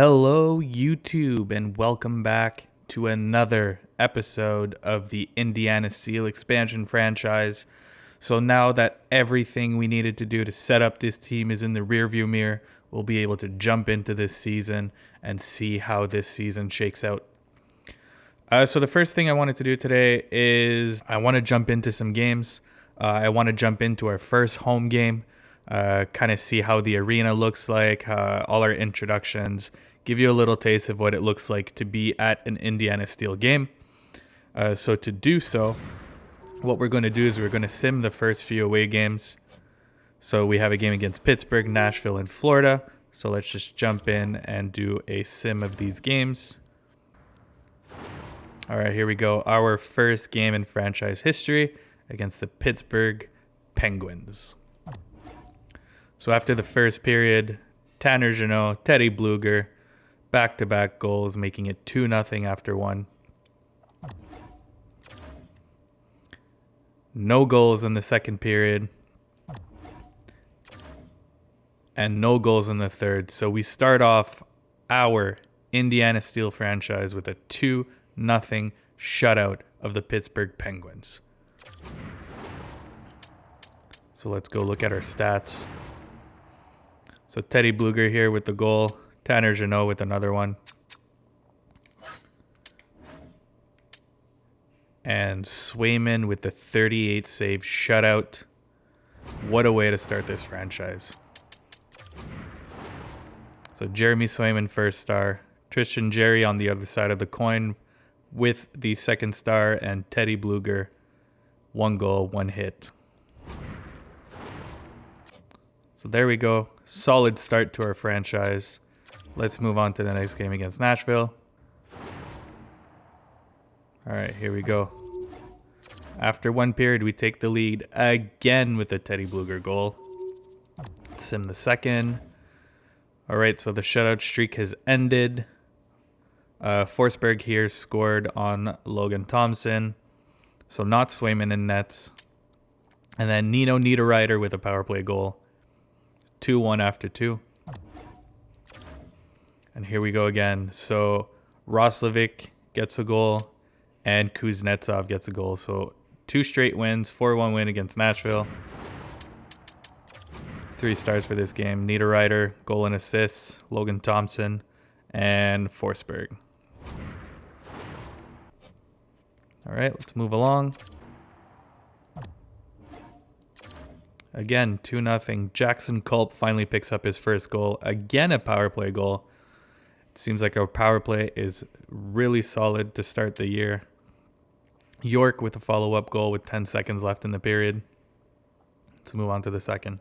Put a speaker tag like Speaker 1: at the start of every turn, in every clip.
Speaker 1: Hello, YouTube, and welcome back to another episode of the Indiana Steel expansion franchise. So now that everything we needed to do to set up this team is in the rearview mirror, we'll be able to jump into this season and see how this season shakes out. So the first thing I wanted to do today is I want to jump into some games. I want to jump into our first home game, kind of see how the arena looks like, all our introductions, give you a little taste of what it looks like to be at an Indiana Steel game. So to do so, what we're going to do is we're going to sim the first few away games. So we have a game against Pittsburgh, Nashville, and Florida. So let's just jump in and do a sim of these games. All right, here we go. Our first game in franchise history against the Pittsburgh Penguins. So after the first period, Tanner Jeannot, Teddy Blueger, back-to-back goals, making it 2-0 after one. No goals in the second period. And no goals in the third. So we start off our Indiana Steel franchise with a 2-0 shutout of the Pittsburgh Penguins. So let's go look at our stats. So Teddy Blueger here with the goal. Tanner Jeannot with another one. And Swayman with the 38 save shutout. What a way to start this franchise. So Jeremy Swayman first star. Tristan Jarry on the other side of the coin with the second star, and Teddy Blueger, 1 goal, 1 hit. So there we go. Solid start to our franchise. Let's move on to the next game against Nashville. All right, here we go. After one period, we take the lead again with a Teddy Blueger goal. Sim the second. All right, so the shutout streak has ended. Forsberg here scored on Logan Thompson. So not Swayman in nets. And then Nino Niederreiter with a power play goal. 2-1 after 2. And here we go again. So Roslovic gets a goal and Kuznetsov gets a goal. So 2 straight wins, 4-1 win against Nashville. 3 stars for this game. Niederreiter, goal and assists, Logan Thompson, and Forsberg. All right, let's move along. Again, 2-0. Jackson Culp finally picks up his first goal. Again, a power play goal. It seems like our power play is really solid to start the year. York with a follow-up goal with 10 seconds left in the period. Let's move on to the second.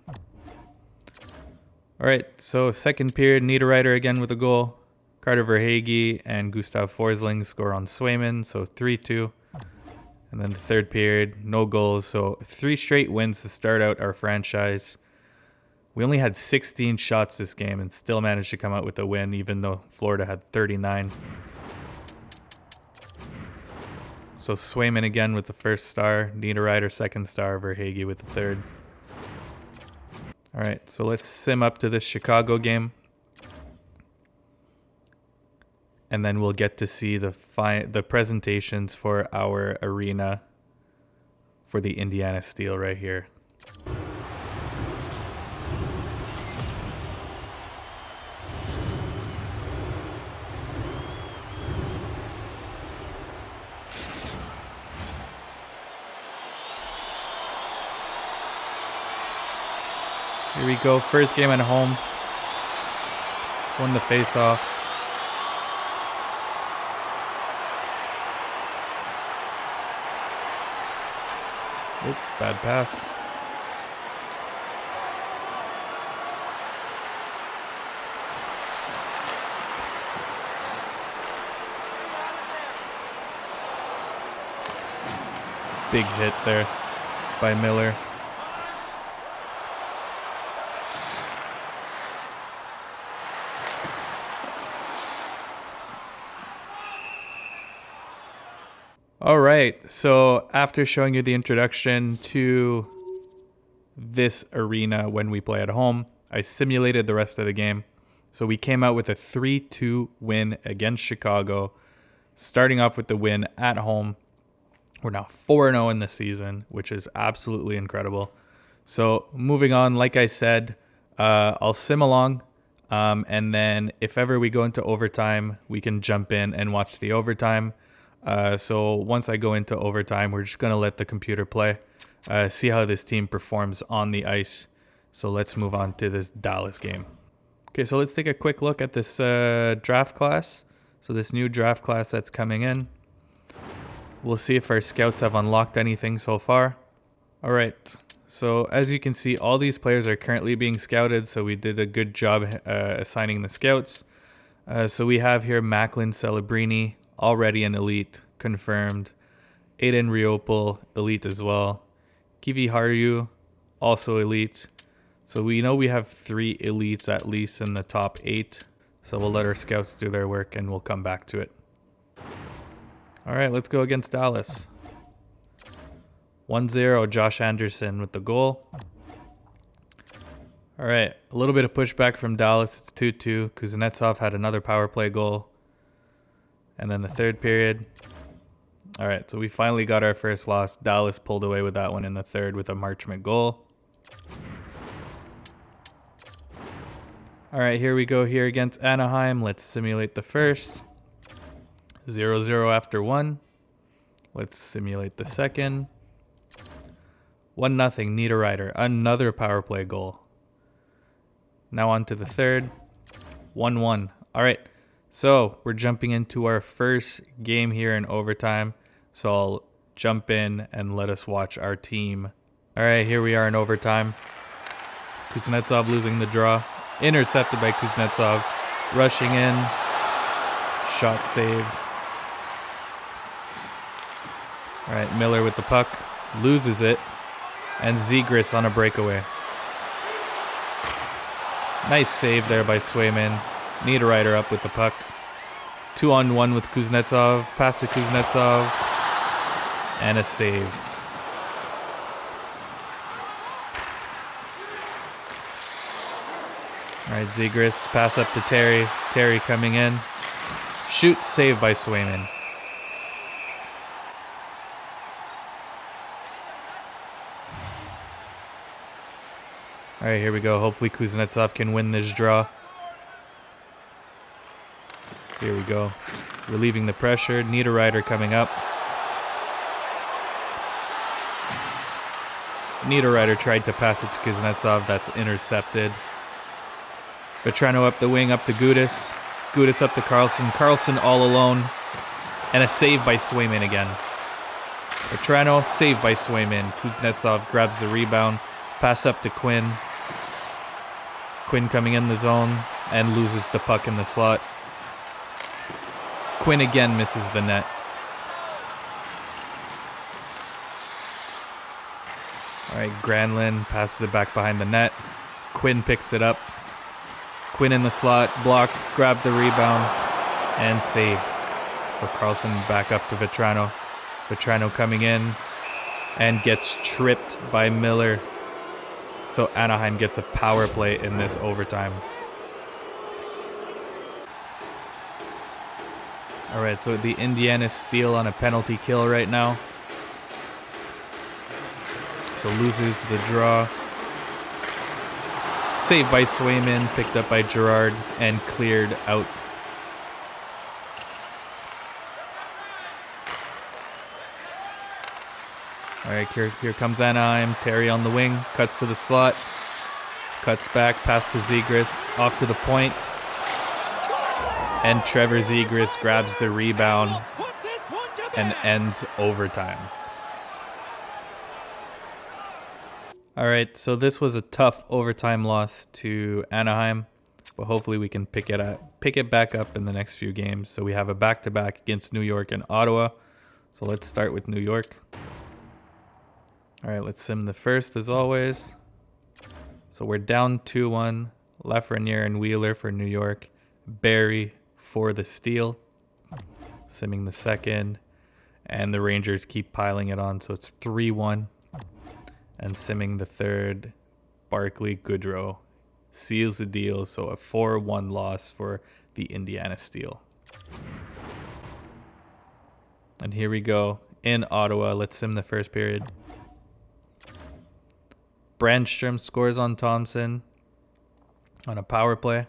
Speaker 1: All right, so second period, Niederreiter again with a goal. Carter Verhaeghe and Gustav Forsling score on Swayman, so 3-2. And then the third period, no goals. So 3 straight wins to start out our franchise. We only had 16 shots this game and still managed to come out with a win, even though Florida had 39. So Swayman again with the first star, Niederreiter second star, Verhaeghe with the third. All right, so let's sim up to this Chicago game. And then we'll get to see the presentations for our arena for the Indiana Steel right here. Here we go, first game at home. Won the face-off. Oops, bad pass. Big hit there by Miller. All right, so after showing you the introduction to this arena when we play at home, I simulated the rest of the game. So we came out with a 3-2 win against Chicago, starting off with the win at home. We're now 4-0 in the season, which is absolutely incredible. So moving on, like I said, I'll sim along. And then if ever we go into overtime, we can jump in and watch the overtime. So once I go into overtime, we're just going to let the computer play, see how this team performs on the ice. So let's move on to this Dallas game. Okay, so let's take a quick look at this draft class. So this new draft class that's coming in. We'll see if our scouts have unlocked anything so far. All right. So as you can see, all these players are currently being scouted. So we did a good job assigning the scouts. So we have here Macklin Celebrini, already an elite, confirmed. Aiden Riopel, elite as well. Kivi Haru, also elite. So we know we have 3 elites at least in the top 8. So we'll let our scouts do their work and we'll come back to it. All right, let's go against Dallas. 1-0, Josh Anderson with the goal. All right, a little bit of pushback from Dallas. It's 2-2. Kuznetsov had another power play goal. And then the third period. All right, so we finally got our first loss. Dallas pulled away with that one in the third with a Marchment goal. All right, here we go here against Anaheim. Let's simulate the first. 0-0 after 1. Let's simulate the second. 1-0, Niederreiter. Another power play goal. Now on to the third. 1-1. All right, so we're jumping into our first game here in overtime. So I'll jump in and let us watch our team. All right, here we are in overtime. Kuznetsov losing the draw. Intercepted by Kuznetsov. Rushing in. Shot saved. All right, Miller with the puck. Loses it. And Zegras on a breakaway. Nice save there by Swayman. Niederreiter up with the puck. 2-on-1 with Kuznetsov. Pass to Kuznetsov. And a save. All right, Zegras, pass up to Terry. Terry coming in. Shoot, save by Swayman. All right, here we go. Hopefully Kuznetsov can win this draw. Here we go. Relieving the pressure. Niederreiter coming up. Niederreiter tried to pass it to Kuznetsov. That's intercepted. Vetrano up the wing, up to Gudas. Gudas up to Carlson. Carlson all alone. And a save by Swayman again. Vetrano, saved by Swayman. Kuznetsov grabs the rebound. Pass up to Quinn. Quinn coming in the zone and loses the puck in the slot. Quinn again misses the net. All right, Granlund passes it back behind the net. Quinn picks it up. Quinn in the slot, blocked, grabbed the rebound, and saved. For Carlson back up to Vetrano. Vetrano coming in and gets tripped by Miller. So Anaheim gets a power play in this overtime. All right, so the Indiana steal on a penalty kill right now. So loses the draw. Saved by Swayman, picked up by Gerard, and cleared out. All right, here comes Anaheim. Terry on the wing, cuts to the slot, cuts back, pass to Zegras, off to the point. And Trevor Zegras grabs the rebound and ends overtime. All right, so this was a tough overtime loss to Anaheim, but hopefully we can pick it back up in the next few games. So we have a back-to-back against New York and Ottawa. So let's start with New York. All right, let's sim the first as always. So we're down 2-1. Lafreniere and Wheeler for New York. Barry for the steal. Simming the second. And the Rangers keep piling it on, so it's 3-1. And simming the third, Barkley, Goodrow, seals the deal. So a 4-1 loss for the Indiana Steel. And here we go in Ottawa. Let's sim the first period. Brandstrom scores on Thompson on a power play.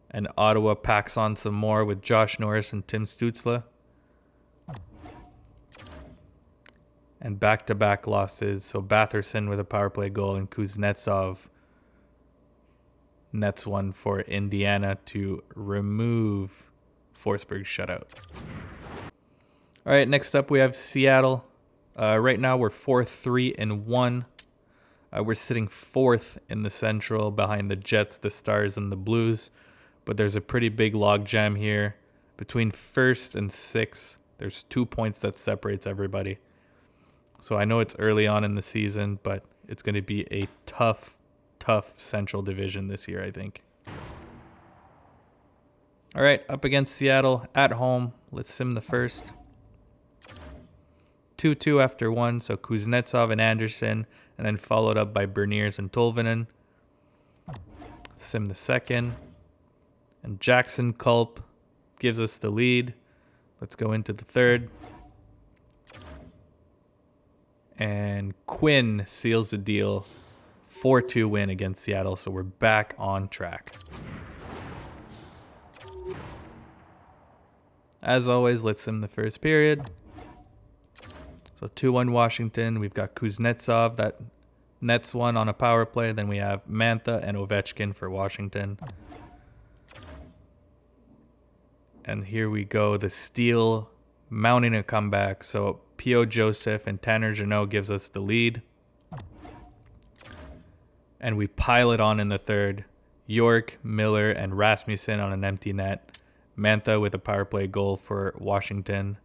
Speaker 1: And Ottawa packs on some more with Josh Norris and Tim Stützle. And back-to-back losses. So Batherson with a power play goal and Kuznetsov nets one for Indiana to remove Forsberg's shutout. All right, next up we have Seattle. Right now we're 4-3-1. We're sitting 4th in the Central behind the Jets, the Stars, and the Blues. But there's a pretty big logjam here. Between 1st and 6th, there's 2 points that separates everybody. So I know it's early on in the season, but it's going to be a tough Central Division this year, I think. All right, up against Seattle at home. Let's sim the first. 2-2 after 1, so Kuznetsov and Anderson, and then followed up by Berniers and Tolvanen. Sim the second. And Jackson Culp gives us the lead. Let's go into the third. And Quinn seals the deal. 4-2 win against Seattle, so we're back on track. As always, let's sim the first period. So 2-1 Washington. We've got Kuznetsov that nets one on a power play. Then we have Mantha and Ovechkin for Washington. And here we go. The Steel mounting a comeback. So P.O. Joseph and Tanner Jeannot gives us the lead. And we pile it on in the third. York, Miller, and Rasmussen on an empty net. Mantha with a power play goal for Washington.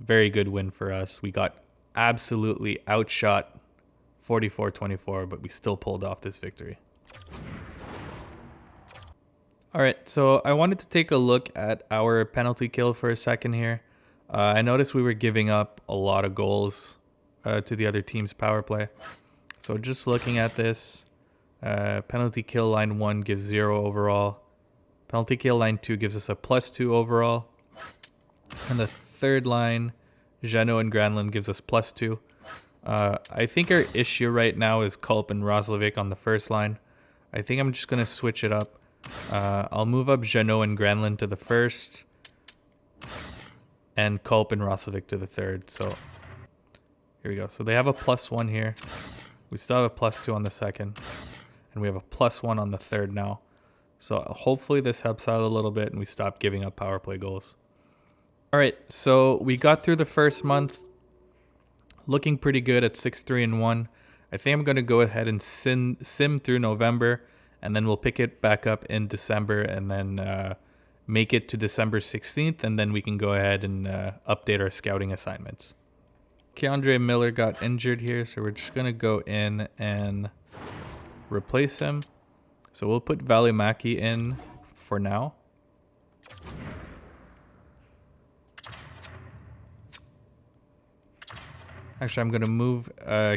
Speaker 1: Very good win for us. We got absolutely outshot 44-24, but we still pulled off this victory. All right, so I wanted to take a look at our penalty kill for a second here. I noticed we were giving up a lot of goals to the other team's power play. So just looking at this, penalty kill line 1 gives 0 overall. Penalty kill line 2 gives us a +2 overall. And the third line, Jeannot and Granlund, gives us +2. I think our issue right now is Culp and Roslovic on the first line. I think I'm just going to switch it up. I'll move up Jeannot and Granlund to the first. And Culp and Roslovic to the third. So here we go. So they have a +1 here. We still have a +2 on the second. And we have a +1 on the third now. So hopefully this helps out a little bit and we stop giving up power play goals. All right, so we got through the first month, looking pretty good at 6-3-1. I think I'm going to go ahead and sim through November, and then we'll pick it back up in December, and then make it to December 16th, and then we can go ahead and update our scouting assignments. K'Andre Miller got injured here, so we're just going to go in and replace him. So we'll put Valimaki in for now. Actually, I'm going to move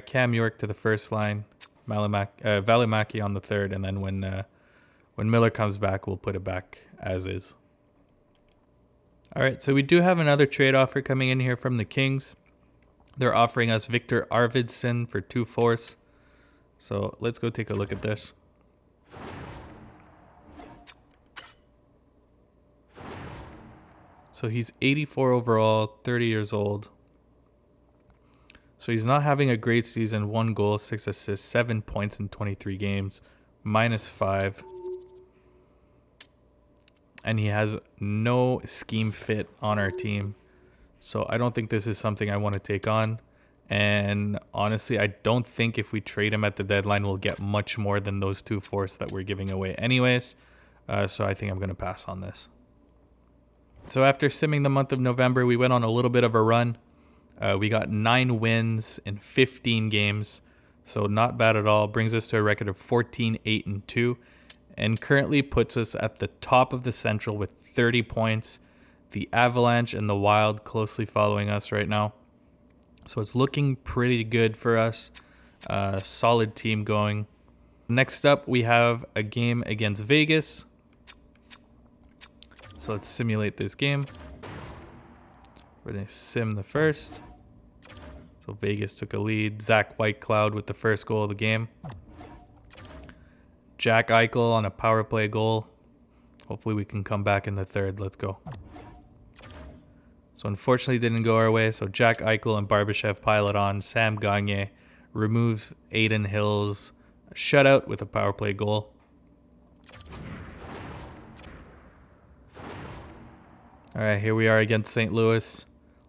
Speaker 1: Cam York to the first line, Valimaki on the third, and then when Miller comes back, we'll put it back as is. All right, so we do have another trade offer coming in here from the Kings. They're offering us Victor Arvidsson for 2 fourths. So let's go take a look at this. So he's 84 overall, 30 years old. So he's not having a great season. 1 goal, 6 assists, 7 points in 23 games, -5. And he has no scheme fit on our team. So I don't think this is something I want to take on. And honestly, I don't think if we trade him at the deadline, we'll get much more than those 2 fourths that we're giving away anyways. So I think I'm going to pass on this. So after simming the month of November, we went on a little bit of a run. We got 9 wins in 15 games, so not bad at all. Brings us to a record of 14-8-2, and currently puts us at the top of the Central with 30 points. The Avalanche and the Wild closely following us right now. So it's looking pretty good for us. Solid team going. Next up, we have a game against Vegas. So let's simulate this game. We're going to sim the first. So Vegas took a lead. Zach Whitecloud with the first goal of the game. Jack Eichel on a power play goal. Hopefully we can come back in the third. Let's go. So unfortunately didn't go our way. So Jack Eichel and Barbashev pile it on. Sam Gagner removes Aiden Hill's shutout with a power play goal. All right, here we are against St. Louis.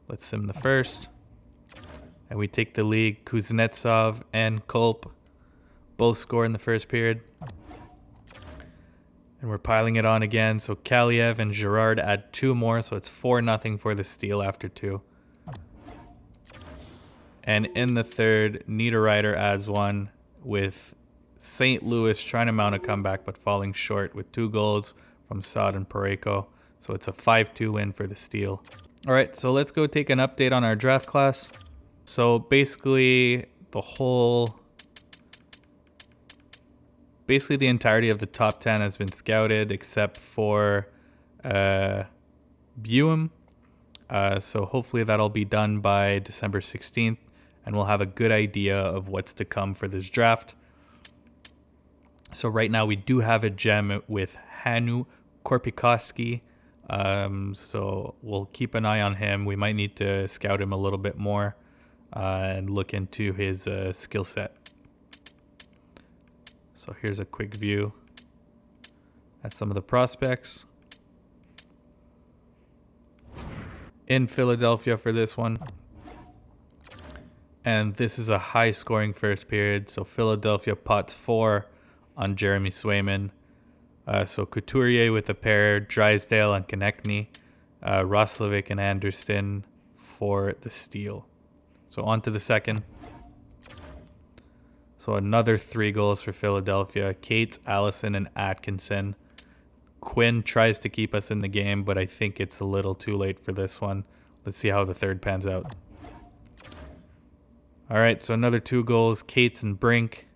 Speaker 1: Let's sim the first. And we take the lead. Kuznetsov and Kulp both score in the first period. And we're piling it on again. So Kaliev and Girard add 2 more. So it's 4-0 for the Steel after 2. And in the third, Niederreiter adds 1 with St. Louis trying to mount a comeback but falling short with 2 goals from Saad and Parayko. So it's a 5-2 win for the Steel. All right, so let's go take an update on our draft class. So basically the entirety of the top 10 has been scouted except for Buim. So hopefully that'll be done by December 16th and we'll have a good idea of what's to come for this draft. So right now we do have a gem with Hannu Korpikoski. So we'll keep an eye on him. We might need to scout him a little bit more and look into his skill set. So here's a quick view at some of the prospects in Philadelphia for this one. And this is a high scoring first period. So Philadelphia pots 4 on Jeremy Swayman. So Couturier with a pair, Drysdale and Konechny, Roslovic and Anderson for the Steel. So on to the second. So another 3 goals for Philadelphia. Cates, Allison, and Atkinson. Quinn tries to keep us in the game, but I think it's a little too late for this one. Let's see how the third pans out. All right, so another 2 goals. Cates and Brink,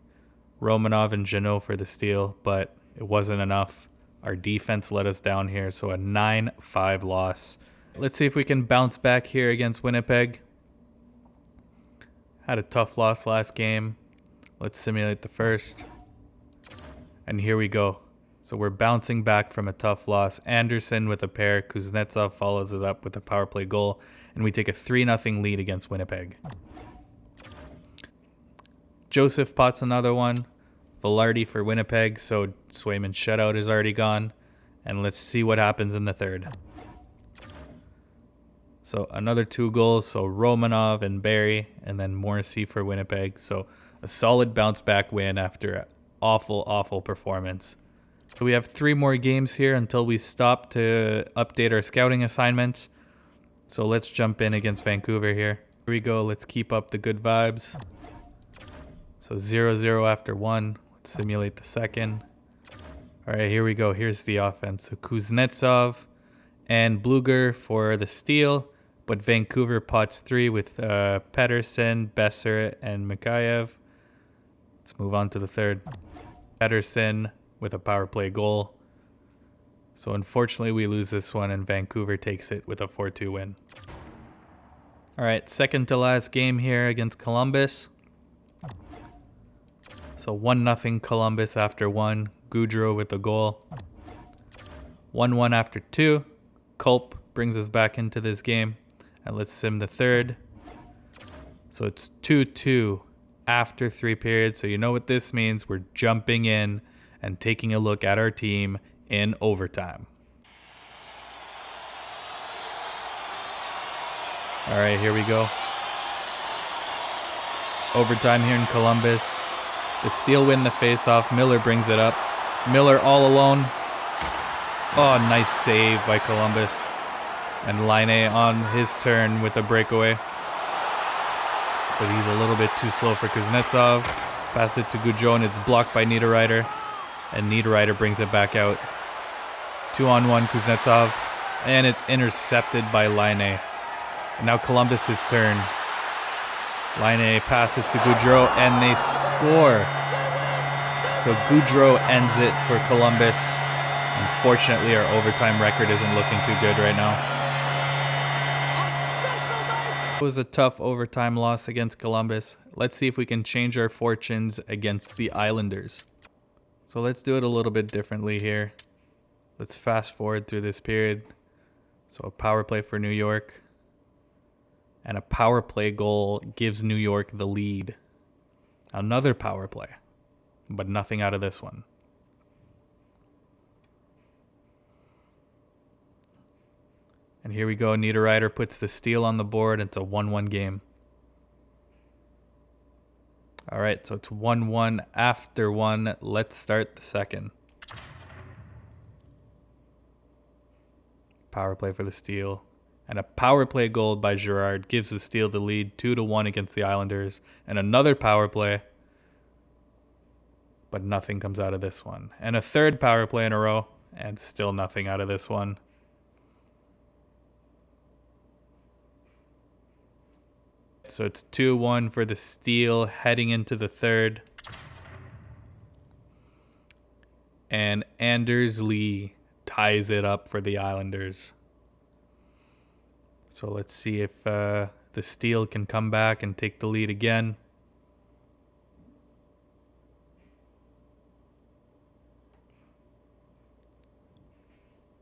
Speaker 1: Romanov and Jeannot for the Steel, but it wasn't enough. Our defense let us down here, so a 9-5 loss. Let's see if we can bounce back here against Winnipeg. Had a tough loss last game. Let's simulate the first. And here we go. So we're bouncing back from a tough loss. Anderson with a pair. Kuznetsov follows it up with a power play goal. And we take a 3-0 lead against Winnipeg. Joseph pots another one. Velarde for Winnipeg. So Swayman's shutout is already gone. And let's see what happens in the third. So another 2 goals. So Romanov and Barry. And then Morrissey for Winnipeg. So a solid bounce back win after an awful performance. So we have 3 more games here until we stop to update our scouting assignments. So let's jump in against Vancouver here. Here we go. Let's keep up the good vibes. So 0-0 after 1. Let's simulate the second. All right, here we go. Here's the offense. So Kuznetsov and Bluger for the Steel. But Vancouver pots 3 with Pedersen, Besser, and Mikheyev. Let's move on to the third. Pedersen with a power play goal. So unfortunately we lose this one and Vancouver takes it with a 4-2 win. All right, second to last game here against Columbus. So 1-0 Columbus after 1. Goudreau with the goal. 1-1 after 2. Culp brings us back into this game. And let's sim the third. So it's 2-2 after 3 periods. So you know what this means. We're jumping in and taking a look at our team in overtime. All right, here we go. Overtime here in Columbus. The Steel win the faceoff. Miller brings it up. Miller all alone. Oh, nice save by Columbus. And Laine on his turn with a breakaway. But he's a little bit too slow for Kuznetsov. Pass it to Goudreau and it's blocked by Niederreiter. And Niederreiter brings it back out. 2-on-1 Kuznetsov. And it's intercepted by Laine. And now Columbus's turn. Laine passes to Goudreau and they score. So Goudreau ends it for Columbus. Unfortunately, our overtime record isn't looking too good right now. It was a tough overtime loss against Columbus. Let's see if we can change our fortunes against the Islanders. So let's do it a little bit differently here. Let's fast forward through this period. So a power play for New York. And a power play goal gives New York the lead. Another power play, but nothing out of this one. And here we go. Niederreiter puts the steal on the board. It's a 1-1 game. All right, so it's 1-1 after one. Let's start the second. Power play for the steal. And a power play goal by Girard gives the Steel the lead 2-1 against the Islanders. And another power play. But nothing comes out of this one. And a third power play in a row. And still nothing out of this one. So it's 2-1 for the Steel heading into the third. And Anders Lee ties it up for the Islanders. So let's see if the Steel can come back and take the lead again.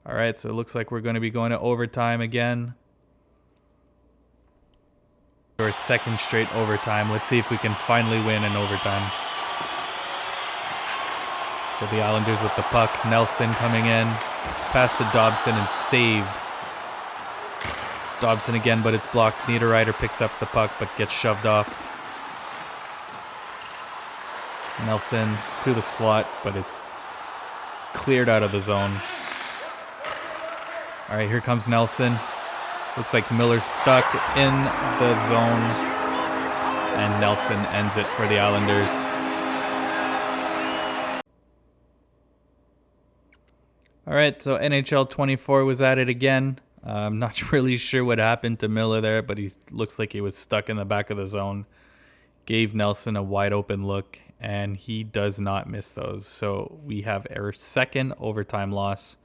Speaker 1: All right, so it looks like we're going to be going to overtime again. Our second straight overtime. Let's see if we can finally win in overtime. So the Islanders with the puck. Nelson coming in. Pass to Dobson and saved. Dobson again, but it's blocked. Niederreiter picks up the puck but gets shoved off. Nelson to the slot, but it's cleared out of the zone. All right, here comes Nelson. Looks like Miller's stuck in the zone. And Nelson ends it for the Islanders. All right, so NHL 24 was at it again. I'm not really sure what happened to Miller there, but he looks like he was stuck in the back of the zone. Gave Nelson a wide open look, and he does not miss those. So we have our second overtime loss.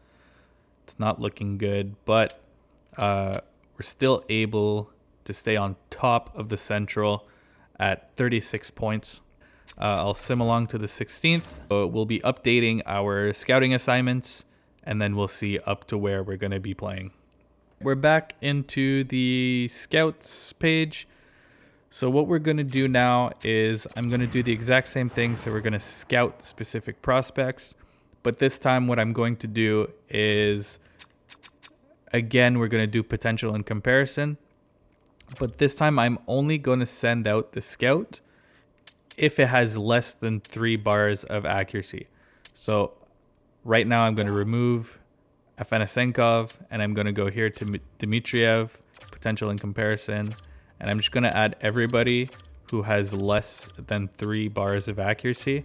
Speaker 1: It's not looking good, but we're still able to stay on top of the Central at 36 points. I'll sim along to the 16th. So we'll be updating our scouting assignments, and then we'll see up to where we're going to be playing. We're back into the scouts page. So what we're going to do now is I'm going to do the exact same thing. So we're going to scout specific prospects. But this time what I'm going to do is, again, we're going to do potential and comparison. But this time I'm only going to send out the scout if it has less than 3 bars of accuracy. So right now I'm going to remove Afanasenkov, and I'm going to go here to Dmitriev, potential and comparison. And I'm just going to add everybody who has less than 3 bars of accuracy.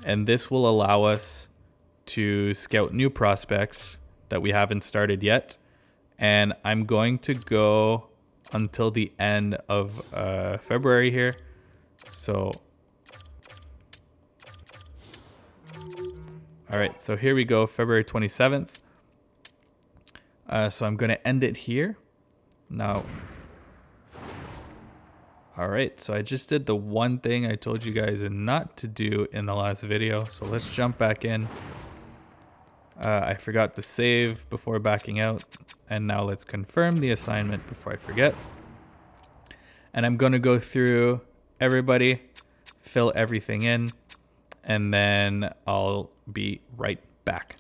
Speaker 1: And this will allow us to scout new prospects that we haven't started yet. And I'm going to go until the end of February here. So, all right, so here we go, February 27th. So I'm going to end it here. Now, all right, so I just did the one thing I told you guys not to do in the last video. So let's jump back in. I forgot to save before backing out. And now let's confirm the assignment before I forget. And I'm going to go through everybody, fill everything in, and then I'll be right back.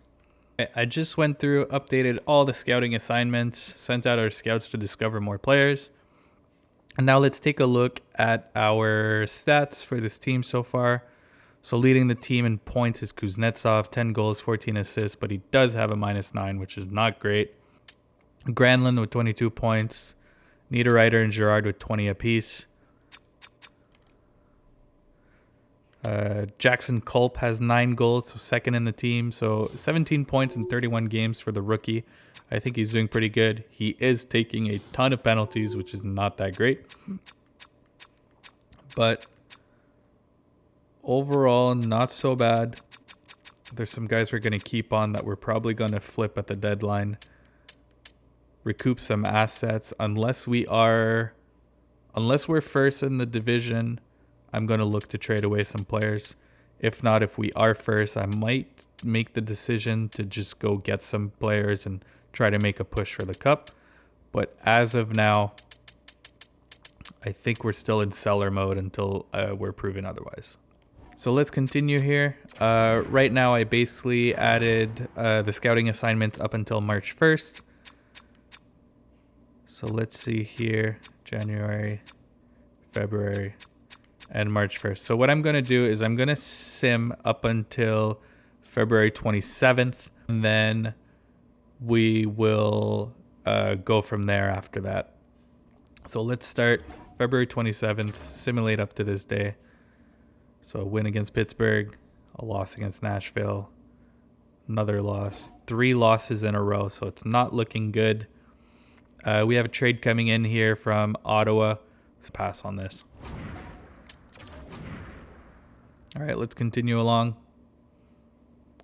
Speaker 1: I just went through, updated all the scouting assignments, sent out our scouts to discover more players. And now let's take a look at our stats for this team so far. So leading the team in points is Kuznetsov, 10 goals, 14 assists, but he does have a -9, which is not great. Granlund with 22 points, Niederreiter and Girard with 20 apiece. Jackson Culp has 9 goals, so second in the team. So 17 points in 31 games for the rookie. I think he's doing pretty good. He is taking a ton of penalties, which is not that great. But overall, not so bad. There's some guys we're going to keep on that we're probably going to flip at the deadline. Recoup some assets. Unless we're first in the division, I'm going to look to trade away some players. If not, if we are first, I might make the decision to just go get some players and try to make a push for the cup. But as of now, I think we're still in seller mode until we're proven otherwise. So let's continue here. Right now, I basically added the scouting assignments up until March 1st. So let's see here, January, February, and March 1st. So what I'm going to do is I'm going to sim up until February 27th, and then we will go from there after that. So let's start February 27th, simulate up to this day. So a win against Pittsburgh, a loss against Nashville, another loss, 3 losses in a row, so it's not looking good. We have a trade coming in here from Ottawa. Let's pass on this. All right, let's continue along.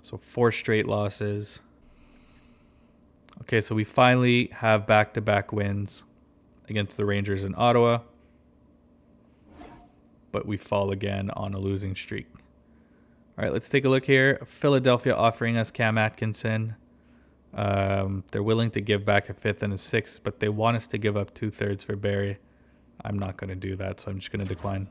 Speaker 1: So 4 straight losses. Okay, so we finally have back-to-back wins against the Rangers in Ottawa. But we fall again on a losing streak. All right, let's take a look here. Philadelphia offering us Cam Atkinson. They're willing to give back a 5th and a 6th, but they want us to give up 2/3 for Barrie. I'm not going to do that, so I'm just going to decline.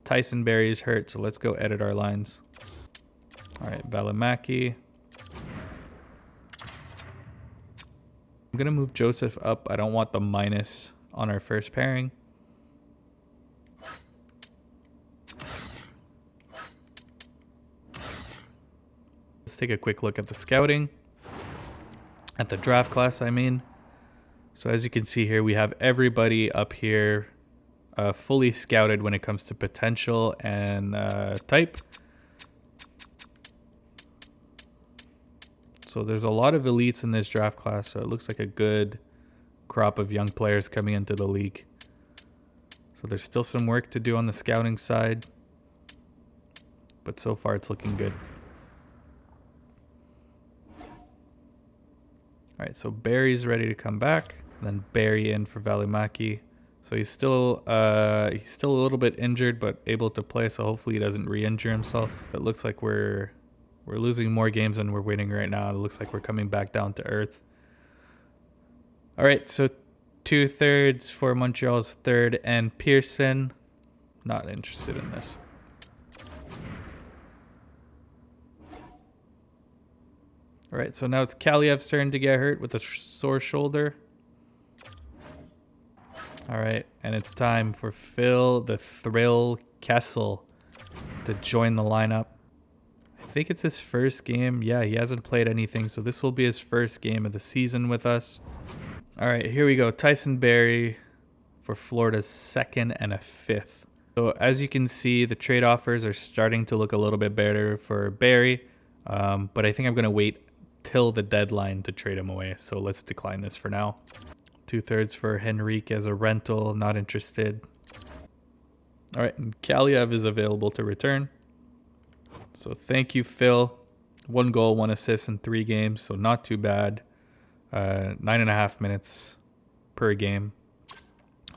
Speaker 1: Tyson Barrie is hurt, so let's go edit our lines. All right, Valimaki. I'm going to move Joseph up. I don't want the minus on our first pairing. Let's take a quick look at the scouting. At the draft class, I mean. So as you can see here, we have everybody up here fully scouted when it comes to potential and type. So there's a lot of elites in this draft class, so it looks like a good crop of young players coming into the league. So there's still some work to do on the scouting side, but so far it's looking good. All right, so Barrie's ready to come back, and then Barrie in for Valimaki. So he's still a little bit injured, but able to play. So hopefully he doesn't re-injure himself. It looks like we're losing more games than we're winning right now. It looks like we're coming back down to earth. All right, so 2/3 for Montreal's 3rd and Pearson. Not interested in this. All right, so now it's Kaliev's turn to get hurt with a sore shoulder. All right, and it's time for Phil the Thrill Kessel to join the lineup. I think it's his first game. Yeah, he hasn't played anything, so this will be his first game of the season with us. All right, here we go. Tyson Barrie for Florida's 2nd and a 5th. So as you can see, the trade offers are starting to look a little bit better for Barrie, but I think I'm going to wait till the deadline to trade him away. So let's decline this for now. 2/3 for Henrique as a rental, not interested. All right, and Kaliev is available to return. So thank you, Phil. 1 goal, 1 assist in 3 games, so not too bad. 9.5 minutes per game.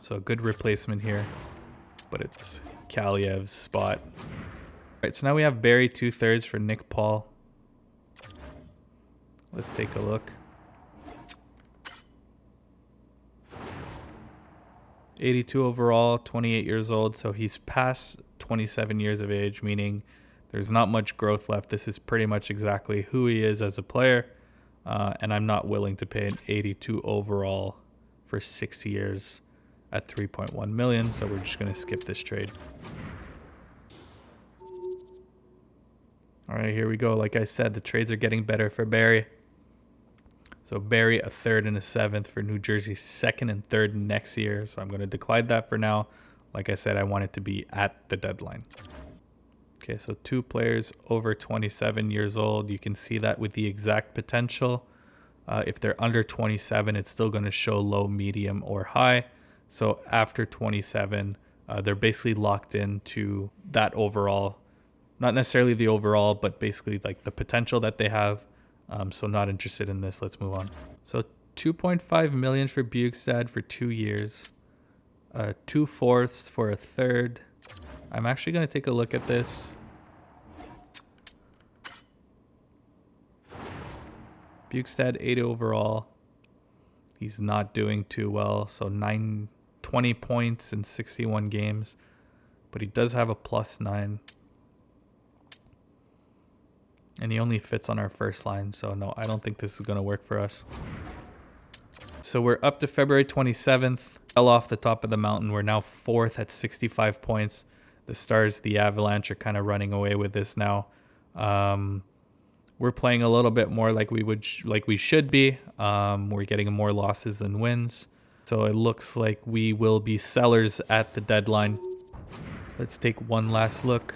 Speaker 1: So a good replacement here, but it's Kaliev's spot. All right, so now we have Barrie 2/3 for Nick Paul. Let's take a look. 82 overall, 28 years old, so he's past 27 years of age, meaning there's not much growth left. This is pretty much exactly who he is as a player, and I'm not willing to pay an 82 overall for 6 years at 3.1 million, so we're just going to skip this trade. All right, here we go. Like I said, the trades are getting better for Barrie. So Barrie a 3rd and a 7th for New Jersey's 2nd and 3rd next year. So I'm going to decline that for now. Like I said, I want it to be at the deadline. Okay, so 2 players over 27 years old. You can see that with the exact potential. If they're under 27, it's still going to show low, medium, or high. So after 27, they're basically locked into that overall, not necessarily the overall, but basically like the potential that they have. So not interested in this. Let's move on. So 2.5 million for Bukestad for 2 years, 2/4 for a third. I'm actually going to take a look at this. Bukestad 80 overall. He's not doing too well. So 20 points in 61 games, but he does have a +9. And he only fits on our first line. So no, I don't think this is going to work for us. So we're up to February 27th. Fell off the top of the mountain. We're now 4th at 65 points. The Stars, the Avalanche are kind of running away with this now. We're playing a little bit more like we should be. We're getting more losses than wins. So it looks like we will be sellers at the deadline. Let's take one last look.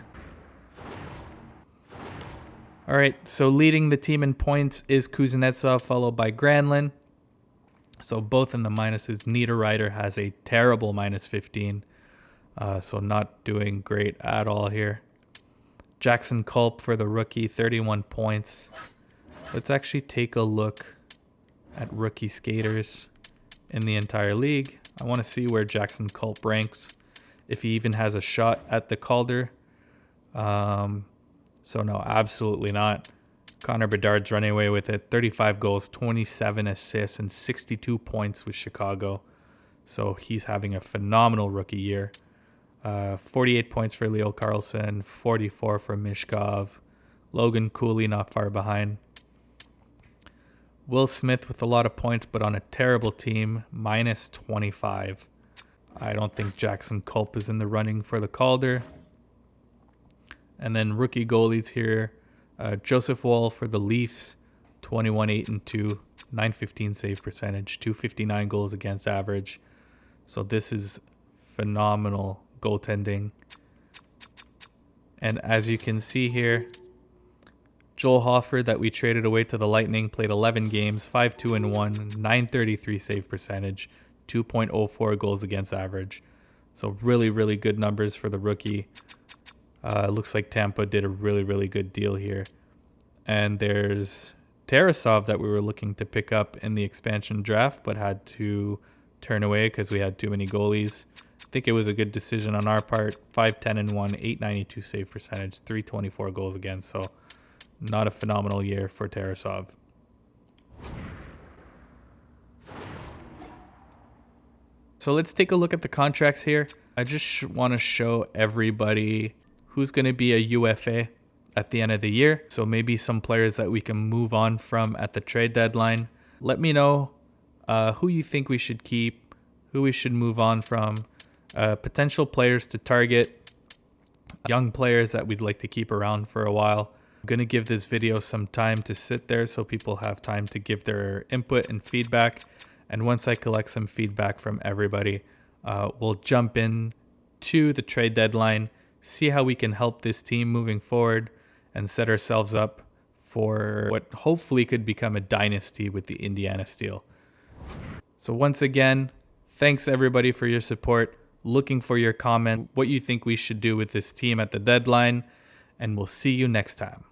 Speaker 1: All right, so leading the team in points is Kuznetsov, followed by Granlund. So both in the minuses. Niederreiter has a terrible -15. So not doing great at all here. Jackson Culp for the rookie, 31 points. Let's actually take a look at rookie skaters in the entire league. I want to see where Jackson Culp ranks, if he even has a shot at the Calder. So no, absolutely not. Connor Bedard's running away with it. 35 goals, 27 assists, and 62 points with Chicago. So he's having a phenomenal rookie year. 48 points for Leo Carlsson, 44 for Mishkov. Logan Cooley not far behind. Will Smith with a lot of points, but on a terrible team, -25. I don't think Jackson Culp is in the running for the Calder. And then rookie goalies here. Joseph Woll for the Leafs, 21-8-2, 915 save percentage, 259 goals against average. So this is phenomenal goaltending. And as you can see here, Joel Hofer that we traded away to the Lightning played 11 games, 5-2-1, 933 save percentage, 2.04 goals against average. So really, really good numbers for the rookie. Looks like Tampa did a really, really good deal here. And there's Tarasov that we were looking to pick up in the expansion draft, but had to turn away because we had too many goalies. I think it was a good decision on our part. 5-10-1, 892 save percentage, 324 goals against. So not a phenomenal year for Tarasov. So let's take a look at the contracts here. I just want to show everybody who's going to be a UFA at the end of the year. So maybe some players that we can move on from at the trade deadline. Let me know who you think we should keep, who we should move on from, potential players to target, young players that we'd like to keep around for a while. I'm going to give this video some time to sit there so people have time to give their input and feedback. And once I collect some feedback from everybody, we'll jump in to the trade deadline, see how we can help this team moving forward, and set ourselves up for what hopefully could become a dynasty with the Indiana Steel. So once again, thanks everybody for your support. Looking for your comment, what you think we should do with this team at the deadline, and we'll see you next time.